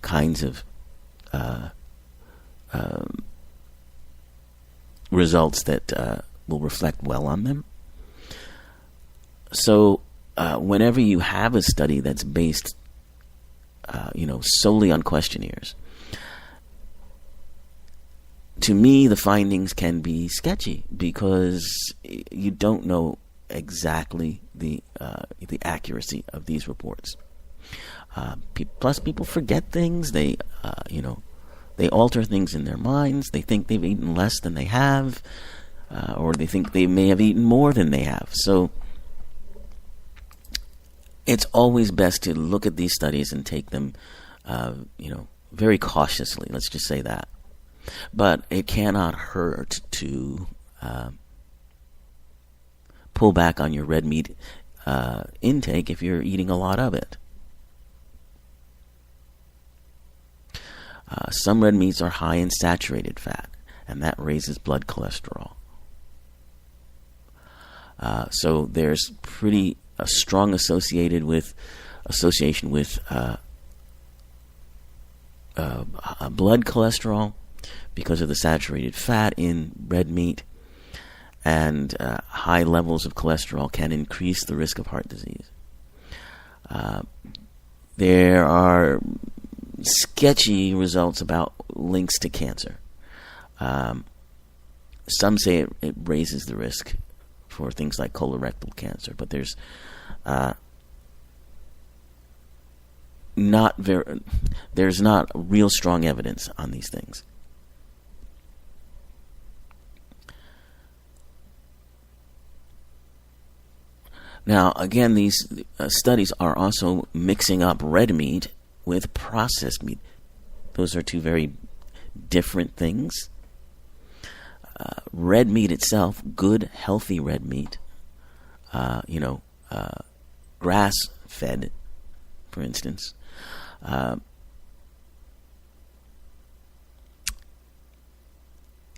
kinds of results that will reflect well on them. So whenever you have a study that's based solely on questionnaires, to me the findings can be sketchy because you don't know exactly the accuracy of these reports. Plus, people forget things. They alter things in their minds. They think they've eaten less than they have, or they think they may have eaten more than they have. So it's always best to look at these studies and take them, very cautiously. Let's just say that. But it cannot hurt to pull back on your red meat intake if you're eating a lot of it. Some red meats are high in saturated fat, and that raises blood cholesterol. So there's pretty a strong association with blood cholesterol because of the saturated fat in red meat, and high levels of cholesterol can increase the risk of heart disease. There are sketchy results about links to cancer. Some say it raises the risk for things like colorectal cancer, but there's not real strong evidence on these things. Now, again, these studies are also mixing up red meat with processed meat. Those are two very different things. Red meat itself, good, healthy red meat, grass-fed, for instance,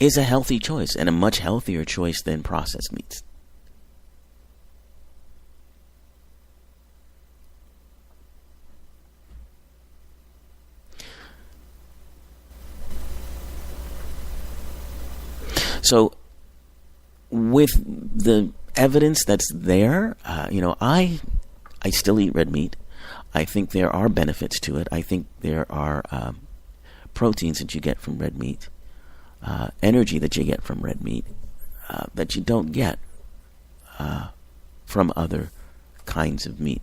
is a healthy choice and a much healthier choice than processed meats. So, with the evidence that's there, I still eat red meat. I think there are benefits to it. I think there are proteins that you get from red meat, energy that you get from red meat, that you don't get from other kinds of meat.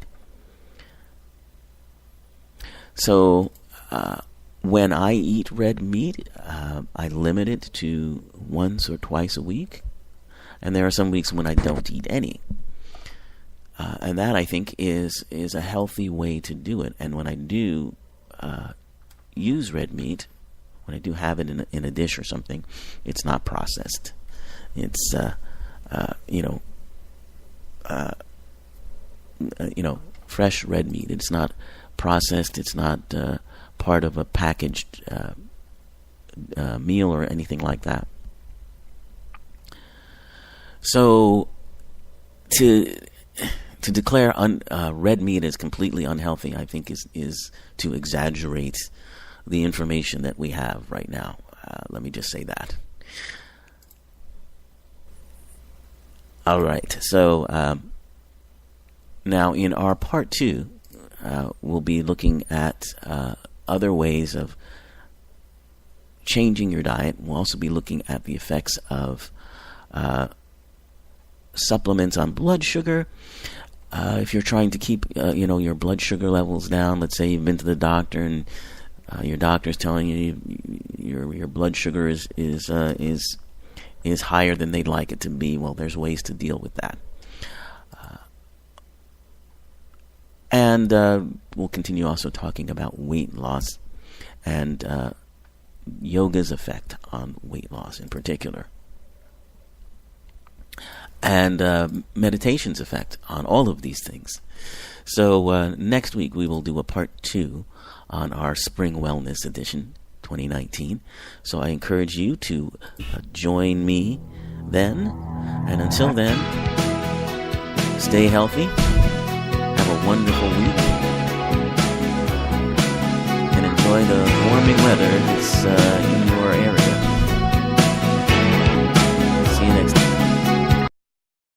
So, when I eat red meat, I limit it to once or twice a week. And there are some weeks when I don't eat any. And that, I think, is a healthy way to do it. And when I do use red meat, when I do have it in a dish or something, it's not processed. It's, fresh red meat. It's not processed. It's not part of a packaged meal or anything like that. So to declare red meat as completely unhealthy, I think is to exaggerate the information that we have right now. Let me just say that. All right. So now in our part 2, we'll be looking at other ways of changing your diet. We'll also be looking at the effects of supplements on blood sugar. If you're trying to keep your blood sugar levels down, let's say you've been to the doctor and your doctor's telling you your blood sugar is higher than they'd like it to be. Well, there's ways to deal with that. And we'll continue also talking about weight loss and yoga's effect on weight loss in particular. And meditation's effect on all of these things. So next week we will do a part 2 on our Spring Wellness Edition 2019. So I encourage you to join me then. And until then, stay healthy. Have a wonderful week. enjoy the warming weather that's in your area.